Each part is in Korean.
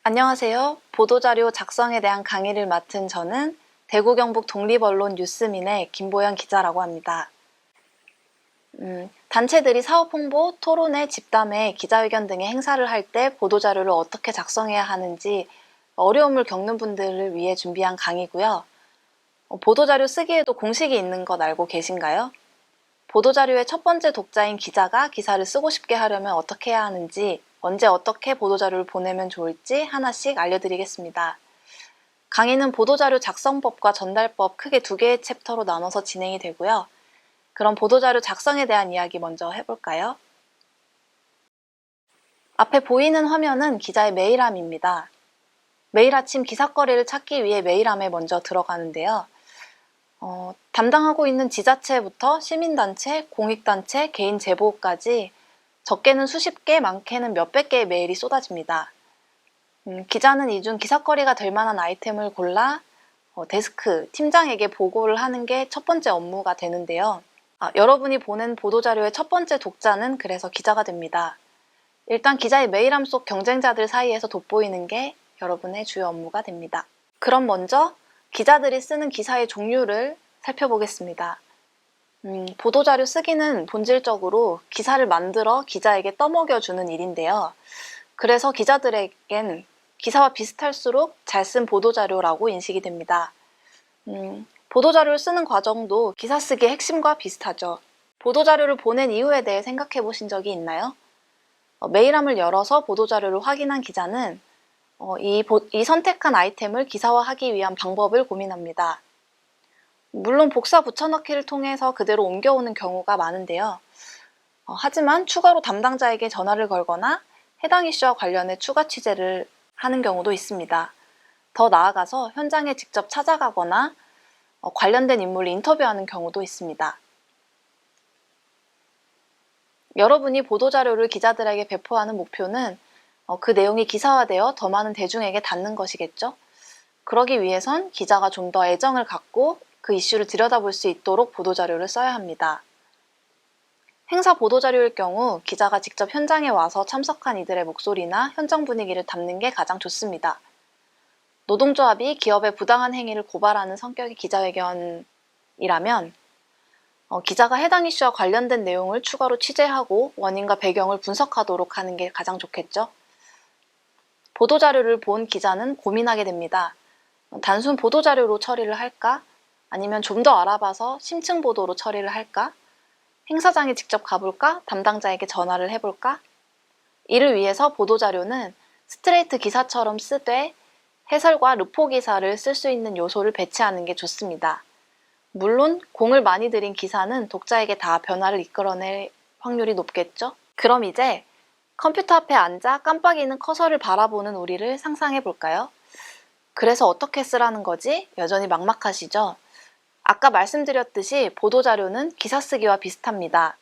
안녕하세요. 보도자료 작성에 대한 강의를 맡은 저는 대구 경북 독립언론 뉴스민의 김보연 기자라고 합니다. 단체들이 사업 홍보, 토론회, 집담회, 기자회견 등의 행사를 할 때 보도자료를 어떻게 작성해야 하는지 어려움을 겪는 분들을 위해 준비한 강의고요. 보도자료 쓰기에도 공식이 있는 것 알고 계신가요? 보도자료의 첫 번째 독자인 기자가 기사를 쓰고 싶게 하려면 어떻게 해야 하는지, 언제 어떻게 보도자료를 보내면 좋을지 하나씩 알려드리겠습니다. 강의는 보도자료 작성법과 전달법 크게 두 개의 챕터로 나눠서 진행이 되고요. 그럼 보도자료 작성에 대한 이야기 먼저 해볼까요? 앞에 보이는 화면은 기자의 메일함입니다. 매일 아침 기사거리를 찾기 위해 메일함에 먼저 들어가는데요. 담당하고 있는 지자체부터 시민단체, 공익단체, 개인 제보까지 적게는 수십 개, 많게는 몇백 개의 메일이 쏟아집니다. 기자는 이 중 기사거리가 될 만한 아이템을 골라 데스크, 팀장에게 보고를 하는 게 첫 번째 업무가 되는데요. 여러분이 보낸 보도자료의 첫 번째 독자는 그래서 기자가 됩니다. 일단 기자의 메일함 속 경쟁자들 사이에서 돋보이는 게 여러분의 주요 업무가 됩니다. 그럼 먼저 기자들이 쓰는 기사의 종류를 살펴보겠습니다. 보도자료 쓰기는 본질적으로 기사를 만들어 기자에게 떠먹여주는 일인데요. 그래서 기자들에겐 기사와 비슷할수록 잘 쓴 보도자료라고 인식이 됩니다. 보도자료를 쓰는 과정도 기사 쓰기의 핵심과 비슷하죠. 보도자료를 보낸 이유에 대해 생각해 보신 적이 있나요? 메일함을 열어서 보도자료를 확인한 기자는 이 선택한 아이템을 기사화하기 위한 방법을 고민합니다. 물론 복사 붙여넣기를 통해서 그대로 옮겨오는 경우가 많은데요. 하지만 추가로 담당자에게 전화를 걸거나 해당 이슈와 관련해 추가 취재를 하는 경우도 있습니다. 더 나아가서 현장에 직접 찾아가거나 관련된 인물을 인터뷰하는 경우도 있습니다. 여러분이 보도자료를 기자들에게 배포하는 목표는 그 내용이 기사화되어 더 많은 대중에게 닿는 것이겠죠. 그러기 위해선 기자가 좀 더 애정을 갖고 그 이슈를 들여다볼 수 있도록 보도자료를 써야 합니다. 행사 보도자료일 경우 기자가 직접 현장에 와서 참석한 이들의 목소리나 현장 분위기를 담는 게 가장 좋습니다. 노동조합이 기업의 부당한 행위를 고발하는 성격의 기자회견이라면 기자가 해당 이슈와 관련된 내용을 추가로 취재하고 원인과 배경을 분석하도록 하는 게 가장 좋겠죠. 보도자료를 본 기자는 고민하게 됩니다. 단순 보도자료로 처리를 할까? 아니면 좀 더 알아봐서 심층 보도로 처리를 할까? 행사장에 직접 가볼까? 담당자에게 전화를 해볼까? 이를 위해서 보도자료는 스트레이트 기사처럼 쓰되 해설과 르포 기사를 쓸 수 있는 요소를 배치하는 게 좋습니다. 물론 공을 많이 들인 기사는 독자에게 다 변화를 이끌어낼 확률이 높겠죠? 그럼 이제 컴퓨터 앞에 앉아 깜빡이는 커서를 바라보는 우리를 상상해 볼까요? 그래서 어떻게 쓰라는 거지? 여전히 막막하시죠? 아까 말씀드렸듯이 보도자료는 기사 쓰기와 비슷합니다.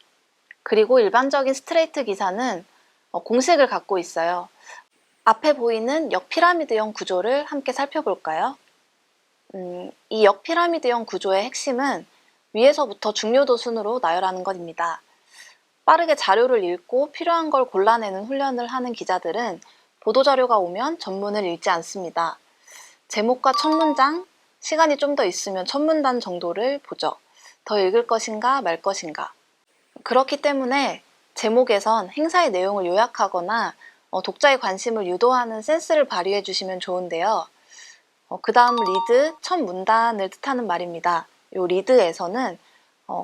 그리고 일반적인 스트레이트 기사는 공식을 갖고 있어요. 앞에 보이는 역피라미드형 구조를 함께 살펴볼까요? 이 역피라미드형 구조의 핵심은 위에서부터 중요도 순으로 나열하는 것입니다. 빠르게 자료를 읽고 필요한 걸 골라내는 훈련을 하는 기자들은 보도자료가 오면 전문을 읽지 않습니다. 제목과 첫 문장, 시간이 좀 더 있으면 첫 문단 정도를 보죠. 더 읽을 것인가 말 것인가. 그렇기 때문에 제목에선 행사의 내용을 요약하거나 독자의 관심을 유도하는 센스를 발휘해 주시면 좋은데요. 그 다음 리드, 첫 문단을 뜻하는 말입니다. 이 리드에서는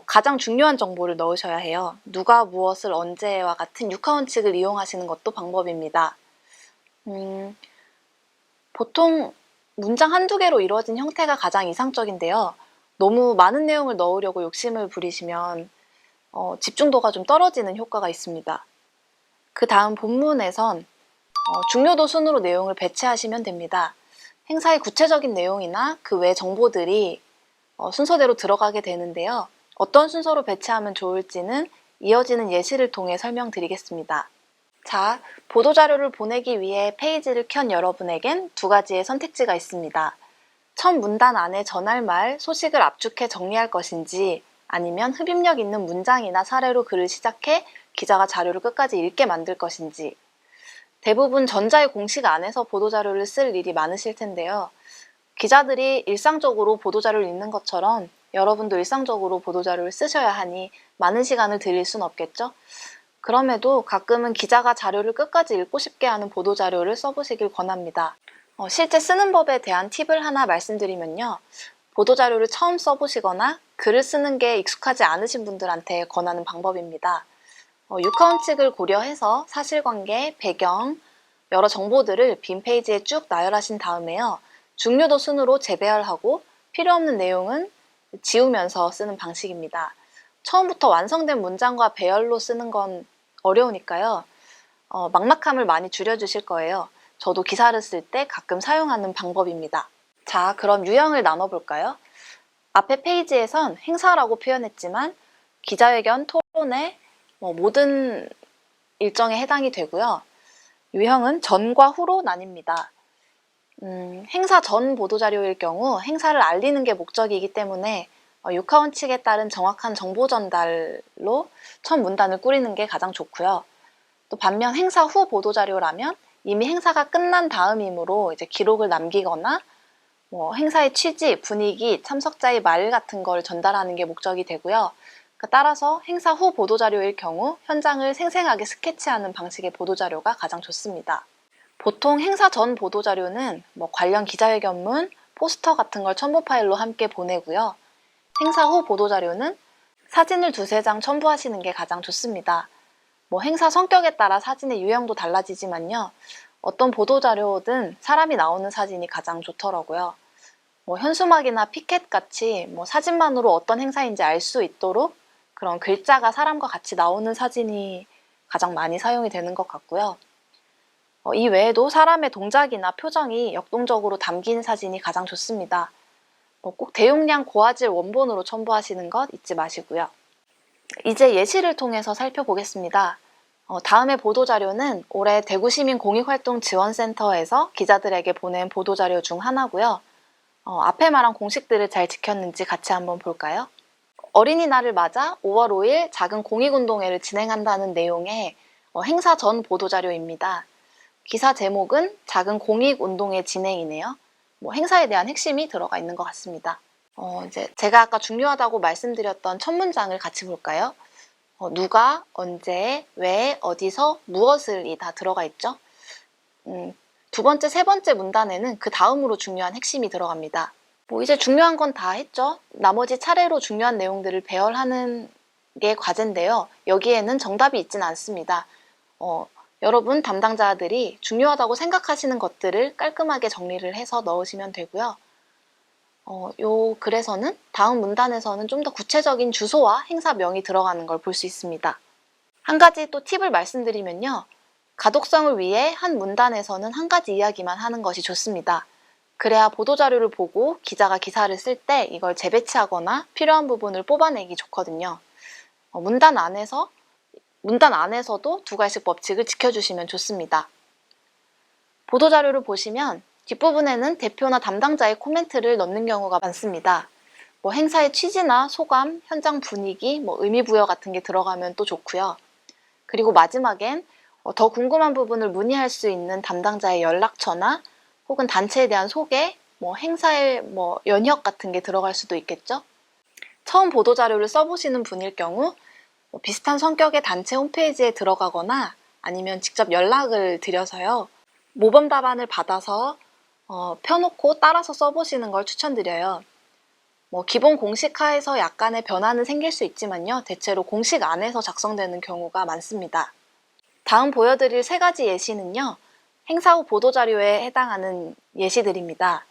가장 중요한 정보를 넣으셔야 해요. 누가 무엇을 언제와 같은 육하원칙을 이용하시는 것도 방법입니다. 보통 문장 한두 개로 이루어진 형태가 가장 이상적인데요. 너무 많은 내용을 넣으려고 욕심을 부리시면 집중도가 좀 떨어지는 효과가 있습니다. 그 다음 본문에선 중요도 순으로 내용을 배치하시면 됩니다. 행사의 구체적인 내용이나 그 외 정보들이 순서대로 들어가게 되는데요. 어떤 순서로 배치하면 좋을지는 이어지는 예시를 통해 설명드리겠습니다. 자, 보도자료를 보내기 위해 페이지를 켠 여러분에겐 두 가지의 선택지가 있습니다. 첫 문단 안에 전할 말, 소식을 압축해 정리할 것인지 아니면 흡입력 있는 문장이나 사례로 글을 시작해 기자가 자료를 끝까지 읽게 만들 것인지. 대부분 전자의 공식 안에서 보도자료를 쓸 일이 많으실 텐데요. 기자들이 일상적으로 보도자료를 읽는 것처럼 여러분도 일상적으로 보도자료를 쓰셔야 하니 많은 시간을 들일 순 없겠죠? 그럼에도 가끔은 기자가 자료를 끝까지 읽고 싶게 하는 보도자료를 써보시길 권합니다. 실제 쓰는 법에 대한 팁을 하나 말씀드리면요. 보도자료를 처음 써보시거나 글을 쓰는 게 익숙하지 않으신 분들한테 권하는 방법입니다. 육하원칙을 고려해서 사실관계, 배경, 여러 정보들을 빈 페이지에 쭉 나열하신 다음에요. 중요도 순으로 재배열하고 필요 없는 내용은 지우면서 쓰는 방식입니다. 처음부터 완성된 문장과 배열로 쓰는 건 어려우니까요. 막막함을 많이 줄여주실 거예요. 저도 기사를 쓸 때 가끔 사용하는 방법입니다. 자, 그럼 유형을 나눠볼까요? 앞에 페이지에선 행사라고 표현했지만 기자회견, 토론회, 모든 일정에 해당이 되고요. 유형은 전과 후로 나뉩니다. 행사 전 보도자료일 경우 행사를 알리는 게 목적이기 때문에 육하원칙에 따른 정확한 정보 전달로 첫 문단을 꾸리는 게 가장 좋고요. 또 반면 행사 후 보도자료라면 이미 행사가 끝난 다음이므로 이제 기록을 남기거나 행사의 취지, 분위기, 참석자의 말 같은 걸 전달하는 게 목적이 되고요. 따라서 행사 후 보도자료일 경우 현장을 생생하게 스케치하는 방식의 보도자료가 가장 좋습니다. 보통 행사 전 보도자료는 관련 기자회견문, 포스터 같은 걸 첨부 파일로 함께 보내고요. 행사 후 보도자료는 사진을 두세 장 첨부하시는 게 가장 좋습니다. 행사 성격에 따라 사진의 유형도 달라지지만요. 어떤 보도자료든 사람이 나오는 사진이 가장 좋더라고요. 현수막이나 피켓 같이 사진만으로 어떤 행사인지 알 수 있도록 그런 글자가 사람과 같이 나오는 사진이 가장 많이 사용이 되는 것 같고요. 이 외에도 사람의 동작이나 표정이 역동적으로 담긴 사진이 가장 좋습니다. 꼭 대용량 고화질 원본으로 첨부하시는 것 잊지 마시고요. 이제 예시를 통해서 살펴보겠습니다. 다음의 보도자료는 올해 대구시민공익활동지원센터에서 기자들에게 보낸 보도자료 중 하나고요. 앞에 말한 공식들을 잘 지켰는지 같이 한번 볼까요? 어린이날을 맞아 5월 5일 작은 공익운동회를 진행한다는 내용의 행사 전 보도자료입니다. 기사 제목은 작은 공익운동회 진행이네요. 행사에 대한 핵심이 들어가 있는 것 같습니다. 이제 제가 아까 중요하다고 말씀드렸던 첫 문장을 같이 볼까요? 누가, 언제, 왜, 어디서, 무엇을이 다 들어가 있죠. 두 번째, 세 번째 문단에는 그 다음으로 중요한 핵심이 들어갑니다. 이제 중요한 건 다 했죠. 나머지 차례로 중요한 내용들을 배열하는 게 과제인데요. 여기에는 정답이 있지는 않습니다. 여러분 담당자들이 중요하다고 생각하시는 것들을 깔끔하게 정리를 해서 넣으시면 되고요. 요 글에서는 다음 문단에서는 좀 더 구체적인 주소와 행사명이 들어가는 걸 볼 수 있습니다. 한 가지 또 팁을 말씀드리면요. 가독성을 위해 한 문단에서는 한 가지 이야기만 하는 것이 좋습니다. 그래야 보도자료를 보고 기자가 기사를 쓸 때 이걸 재배치하거나 필요한 부분을 뽑아내기 좋거든요. 문단 안에서도 두 가지 법칙을 지켜주시면 좋습니다. 보도자료를 보시면 뒷부분에는 대표나 담당자의 코멘트를 넣는 경우가 많습니다. 행사의 취지나 소감, 현장 분위기, 의미 부여 같은 게 들어가면 또 좋고요. 그리고 마지막엔 더 궁금한 부분을 문의할 수 있는 담당자의 연락처나 혹은 단체에 대한 소개, 행사의 연혁 같은 게 들어갈 수도 있겠죠. 처음 보도자료를 써보시는 분일 경우 비슷한 성격의 단체 홈페이지에 들어가거나 아니면 직접 연락을 드려서요. 모범 답안을 받아서 펴놓고 따라서 써보시는 걸 추천드려요. 기본 공식 하에서 약간의 변화는 생길 수 있지만요. 대체로 공식 안에서 작성되는 경우가 많습니다. 다음 보여드릴 세 가지 예시는요. 행사 후 보도자료에 해당하는 예시들입니다.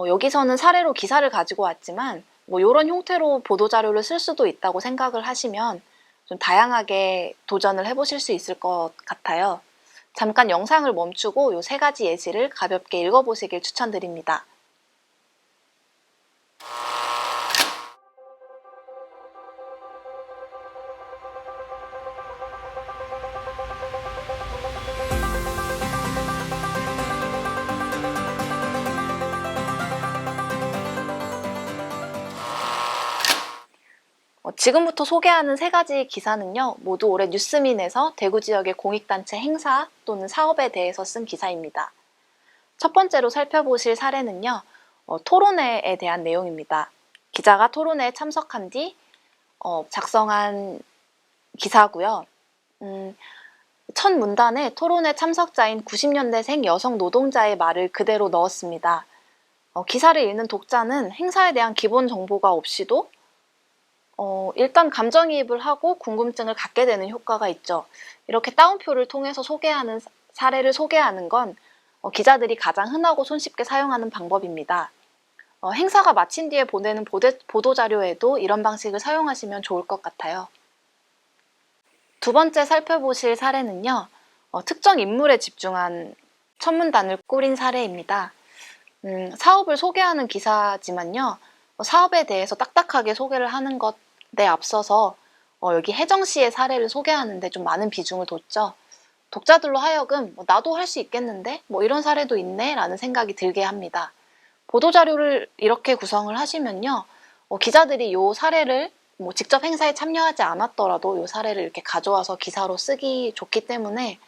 여기서는 사례로 기사를 가지고 왔지만 이런 형태로 보도자료를 쓸 수도 있다고 생각을 하시면 좀 다양하게 도전을 해보실 수 있을 것 같아요. 잠깐 영상을 멈추고 이 세 가지 예시를 가볍게 읽어보시길 추천드립니다. 지금부터 소개하는 세 가지 기사는요, 모두 올해 뉴스민에서 대구 지역의 공익단체 행사 또는 사업에 대해서 쓴 기사입니다. 첫 번째로 살펴보실 사례는요, 토론회에 대한 내용입니다. 기자가 토론회에 참석한 뒤 작성한 기사고요. 첫 문단에 토론회 참석자인 90년대생 여성 노동자의 말을 그대로 넣었습니다. 기사를 읽는 독자는 행사에 대한 기본 정보가 없이도 일단 감정이입을 하고 궁금증을 갖게 되는 효과가 있죠. 이렇게 따옴표를 통해서 소개하는 사례를 소개하는 건 기자들이 가장 흔하고 손쉽게 사용하는 방법입니다. 행사가 마친 뒤에 보내는 보도자료에도 이런 방식을 사용하시면 좋을 것 같아요. 두 번째 살펴보실 사례는요, 특정 인물에 집중한 첫 문단을 꾸린 사례입니다. 사업을 소개하는 기사지만요, 사업에 대해서 딱딱하게 소개를 하는 것에 앞서서 여기 혜정씨의 사례를 소개하는데 좀 많은 비중을 뒀죠. 독자들로 하여금 나도 할 수 있겠는데? 이런 사례도 있네? 라는 생각이 들게 합니다. 보도자료를 이렇게 구성을 하시면요, 기자들이 이 사례를 직접 행사에 참여하지 않았더라도 이 사례를 이렇게 가져와서 기사로 쓰기 좋기 때문에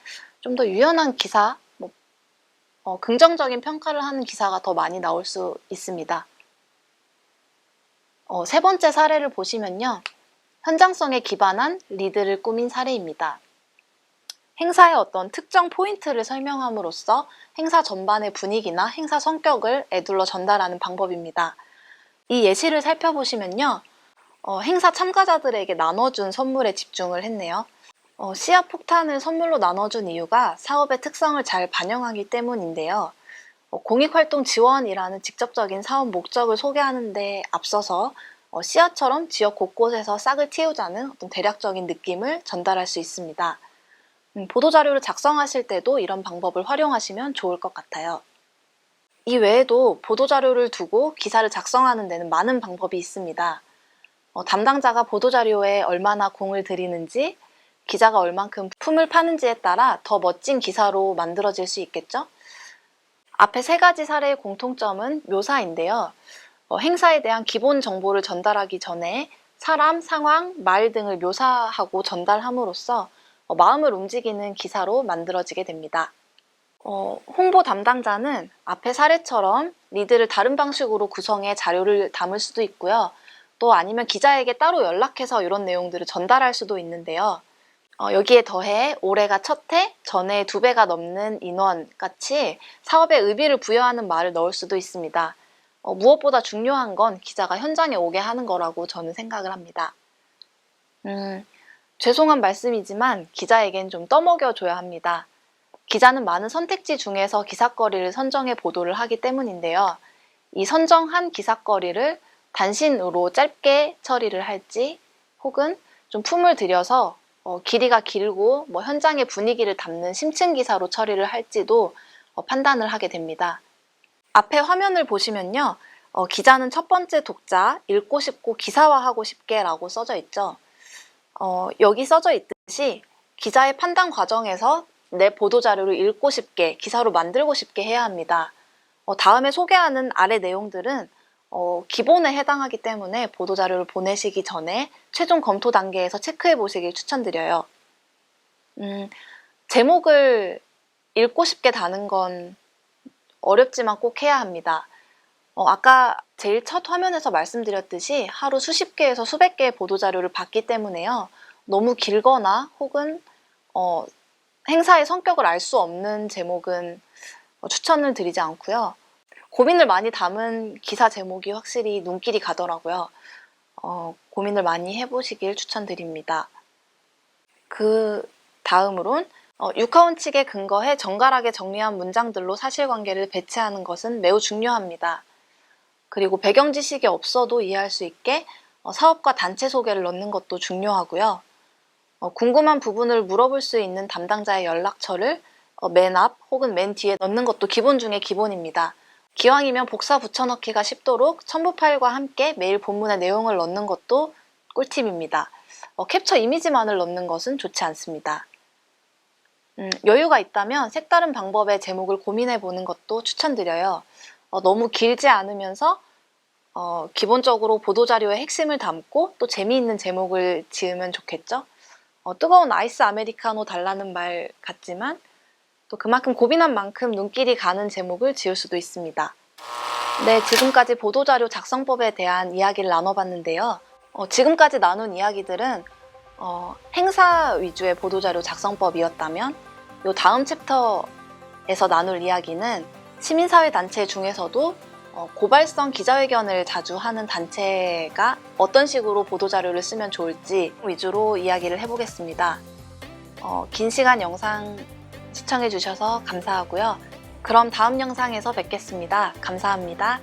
좀 더 유연한 기사, 긍정적인 평가를 하는 기사가 더 많이 나올 수 있습니다. 세 번째 사례를 보시면요, 현장성에 기반한 리드를 꾸민 사례입니다. 행사의 어떤 특정 포인트를 설명함으로써 행사 전반의 분위기나 행사 성격을 에둘러 전달하는 방법입니다. 이 예시를 살펴보시면요, 행사 참가자들에게 나눠준 선물에 집중을 했네요. 씨앗 폭탄을 선물로 나눠준 이유가 사업의 특성을 잘 반영하기 때문인데요. 공익활동 지원이라는 직접적인 사업 목적을 소개하는 데 앞서서 씨앗처럼 지역 곳곳에서 싹을 틔우자는 어떤 대략적인 느낌을 전달할 수 있습니다. 보도자료를 작성하실 때도 이런 방법을 활용하시면 좋을 것 같아요. 이 외에도 보도자료를 두고 기사를 작성하는 데는 많은 방법이 있습니다. 담당자가 보도자료에 얼마나 공을 들이는지, 기자가 얼만큼 품을 파는지에 따라 더 멋진 기사로 만들어질 수 있겠죠? 앞에 세 가지 사례의 공통점은 묘사인데요. 행사에 대한 기본 정보를 전달하기 전에 사람, 상황, 말 등을 묘사하고 전달함으로써 마음을 움직이는 기사로 만들어지게 됩니다. 홍보 담당자는 앞의 사례처럼 리드를 다른 방식으로 구성해 자료를 담을 수도 있고요. 또 아니면 기자에게 따로 연락해서 이런 내용들을 전달할 수도 있는데요. 여기에 더해 올해가 첫 해, 전해 2배가 넘는 인원 같이 사업에 의미를 부여하는 말을 넣을 수도 있습니다. 무엇보다 중요한 건 기자가 현장에 오게 하는 거라고 저는 생각을 합니다. 죄송한 말씀이지만 기자에겐 좀 떠먹여줘야 합니다. 기자는 많은 선택지 중에서 기사거리를 선정해 보도를 하기 때문인데요. 이 선정한 기사거리를 단신으로 짧게 처리를 할지 혹은 좀 품을 들여서 길이가 길고 현장의 분위기를 담는 심층 기사로 처리를 할지도 판단을 하게 됩니다. 앞에 화면을 보시면요. 기자는 첫 번째 독자, 읽고 싶고 기사화하고 싶게 라고 써져 있죠. 여기 써져 있듯이 기자의 판단 과정에서 내 보도자료를 읽고 싶게, 기사로 만들고 싶게 해야 합니다. 다음에 소개하는 아래 내용들은 기본에 해당하기 때문에 보도자료를 보내시기 전에 최종 검토 단계에서 체크해 보시길 추천드려요. 제목을 읽고 싶게 다는 건 어렵지만 꼭 해야 합니다. 아까 제일 첫 화면에서 말씀드렸듯이 하루 수십 개에서 수백 개의 보도자료를 받기 때문에요. 너무 길거나 혹은 행사의 성격을 알 수 없는 제목은 추천을 드리지 않고요. 고민을 많이 담은 기사 제목이 확실히 눈길이 가더라고요. 고민을 많이 해보시길 추천드립니다. 그 다음으론 육하원칙에 근거해 정갈하게 정리한 문장들로 사실관계를 배치하는 것은 매우 중요합니다. 그리고 배경 지식이 없어도 이해할 수 있게 사업과 단체 소개를 넣는 것도 중요하고요. 궁금한 부분을 물어볼 수 있는 담당자의 연락처를 맨 앞 혹은 맨 뒤에 넣는 것도 기본 중에 기본입니다. 기왕이면 복사 붙여넣기가 쉽도록 첨부 파일과 함께 메일 본문의 내용을 넣는 것도 꿀팁입니다. 캡처 이미지만을 넣는 것은 좋지 않습니다. 여유가 있다면 색다른 방법의 제목을 고민해 보는 것도 추천드려요. 너무 길지 않으면서 기본적으로 보도자료의 핵심을 담고 또 재미있는 제목을 지으면 좋겠죠. 뜨거운 아이스 아메리카노 달라는 말 같지만 또 그만큼 고민한 만큼 눈길이 가는 제목을 지을 수도 있습니다. 네, 지금까지 보도자료 작성법에 대한 이야기를 나눠봤는데요. 지금까지 나눈 이야기들은 행사 위주의 보도자료 작성법이었다면 요 다음 챕터에서 나눌 이야기는 시민사회 단체 중에서도 고발성 기자회견을 자주 하는 단체가 어떤 식으로 보도자료를 쓰면 좋을지 위주로 이야기를 해보겠습니다. 긴 시간 영상 시청해주셔서 감사하고요. 그럼 다음 영상에서 뵙겠습니다. 감사합니다.